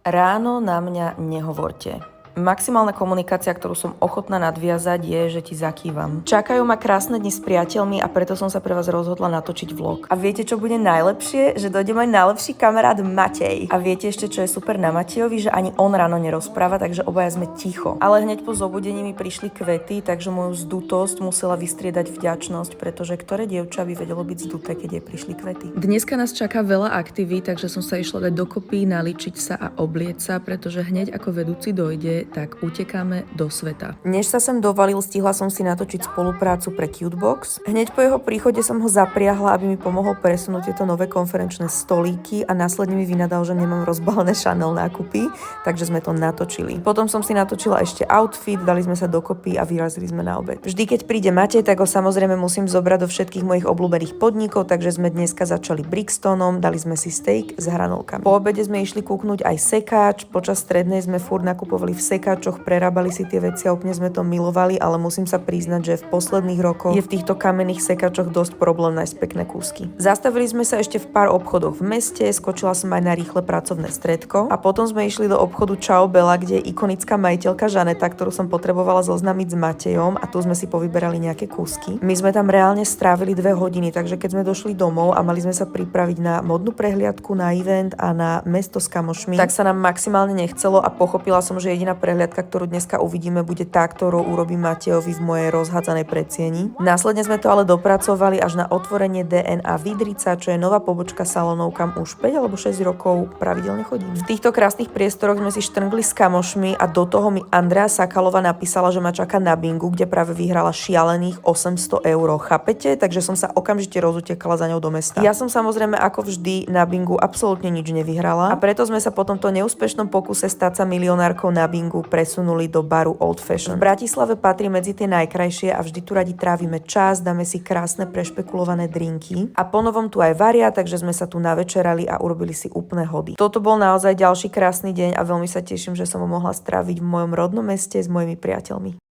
Ráno na mňa nehovorte. Maximálna komunikácia, ktorú som ochotná nadviazať, je, že ti zakývam. Čakajú ma krásne dni s priateľmi a preto som sa pre vás rozhodla natočiť vlog. A viete, čo bude najlepšie? Že dojde môj najlepší kamarát Matej. A viete ešte, čo je super na Matejovi? Že ani on ráno nerozpráva, takže obaja sme ticho. Ale hneď po zobudení mi prišli kvety, takže moju zdutosť musela vystriedať vďačnosť, pretože ktoré dievča by vedelo byť zduté, keď jej prišli kvety. Dneska nás čaká veľa aktivít, takže som sa išla dať dokopy, naličiť sa a oblieť sa, pretože hneď ako vedúci dojde, tak utekáme do sveta. Než sa sem dovalil, stihla som si natočiť spoluprácu pre Cutebox. Hneď po jeho príchode som ho zapriahla, aby mi pomohol presunúť tieto nové konferenčné stolíky a následne mi vynadal, že nemám rozbalené Chanel nákupy, takže sme to natočili. Potom som si natočila ešte outfit, dali sme sa dokopy a vyrazili sme na obed. Vždy, keď príde Matej, tak ho samozrejme musím zobrať do všetkých mojich obľúbených podnikov, takže sme dneska začali Brixtonom, dali sme si steak s hranolkami. Po obede sme išli kúknuť aj sekáč, počas strednej sme furt nakupovali v sekáčoch, prerábali si tie veci a úplne sme to milovali, ale musím sa priznať, že v posledných rokoch je v týchto kamenných sekáčoch dosť problém nájsť pekné kúsky. Zastavili sme sa ešte v pár obchodoch v meste, skočila som aj na rýchle pracovné stredko a potom sme išli do obchodu Ciao Bella, kde je ikonická majiteľka Žaneta, ktorú som potrebovala zoznámiť s Matejom a tu sme si povyberali nejaké kúsky. My sme tam reálne strávili 2 hodiny, takže keď sme došli domov a mali sme sa pripraviť na modnú prehliadku, na event a na mesto s kamošmi, tak sa nám maximálne nechcelo a pochopila som, že jediná prehliadka, ktorú dneska uvidíme, bude tá, ktorú urobí Matejovi v mojej rozhádzanej predsieni. Následne sme to ale dopracovali až na otvorenie DNA Vidrica, čo je nová pobočka salónov, kam už 5 alebo 6 rokov pravidelne chodím. V týchto krásnych priestoroch sme si štrngli s kamošmi a do toho mi Andrea Sakalova napísala, že ma čaká na bingu, kde práve vyhrala šialených 800 eur. Chápete? Takže som sa okamžite rozutekala za ňou do mesta. Ja som samozrejme ako vždy na bingu absolútne nič nevyhrala a preto sme sa po tomto neúspešnom pokuse stať sa milionárkou na bingu presunuli do baru Old Fashion. V Bratislave patrí medzi tie najkrajšie a vždy tu radi trávime čas, dáme si krásne prešpekulované drinky a ponovom tu aj varia, takže sme sa tu navečerali a urobili si úplné hody. Toto bol naozaj ďalší krásny deň a veľmi sa teším, že som ho mohla stráviť v mojom rodnom meste s mojimi priateľmi.